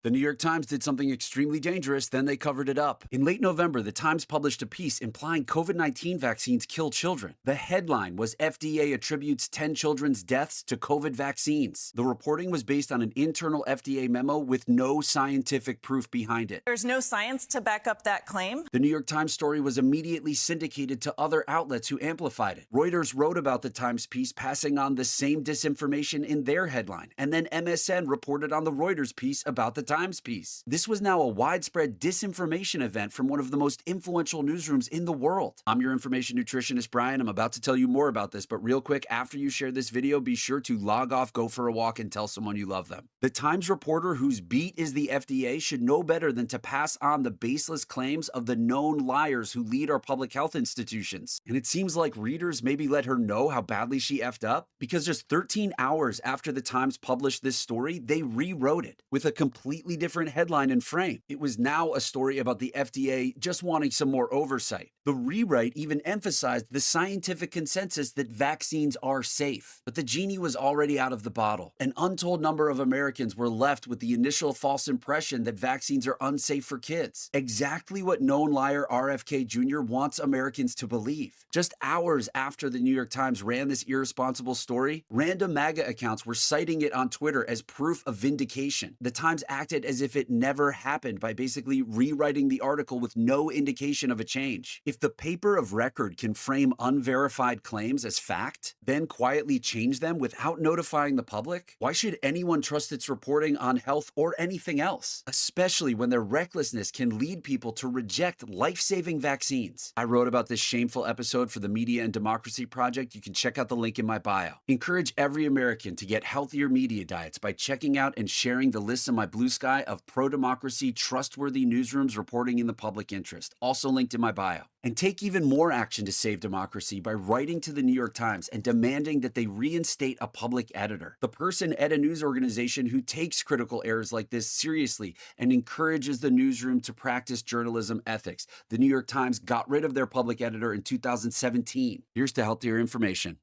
The New York Times did something extremely dangerous, then they covered it up. In late November, the Times published a piece implying COVID-19 vaccines kill children. The headline was FDA attributes 10 children's deaths to COVID vaccines. The reporting was based on an internal FDA memo with no scientific proof behind it. There's no science to back up that claim. The New York Times story was immediately syndicated to other outlets who amplified it. Reuters wrote about the Times piece, passing on the same disinformation in their headline, and then MSN reported on the Reuters piece about the Times piece. This was now a widespread disinformation event from one of the most influential newsrooms in the world. I'm your information nutritionist, Brian. I'm about to tell you more about this, but real quick, after you share this video, be sure to log off, go for a walk, and tell someone you love them. The Times reporter whose beat is the FDA should know better than to pass on the baseless claims of the known liars who lead our public health institutions. And it seems like readers maybe let her know how badly she effed up, because just 13 hours after the Times published this story, they rewrote it with a completely different headline and frame. It was now a story about the FDA just wanting some more oversight. The rewrite even emphasized the scientific consensus that vaccines are safe. But the genie was already out of the bottle. An untold number of Americans were left with the initial false impression that vaccines are unsafe for kids. Exactly what known liar RFK Jr. wants Americans to believe. Just hours after the New York Times ran this irresponsible story, random MAGA accounts were citing it on Twitter as proof of vindication. The Times acted as if it never happened by basically rewriting the article with no indication of a change. If the paper of record can frame unverified claims as fact, then quietly change them without notifying the public, why should anyone trust its reporting on health or anything else? Especially when their recklessness can lead people to reject life-saving vaccines. I wrote about this shameful episode for the Media and Democracy Project. You can check out the link in my bio. Encourage every American to get healthier media diets by checking out and sharing the list on my Blue Sky of pro-democracy, trustworthy newsrooms reporting in the public interest, also linked in my bio. And take even more action to save democracy by writing to the New York Times and demanding that they reinstate a public editor, the person at a news organization who takes critical errors like this seriously and encourages the newsroom to practice journalism ethics. The New York Times got rid of their public editor in 2017. Here's to healthier information.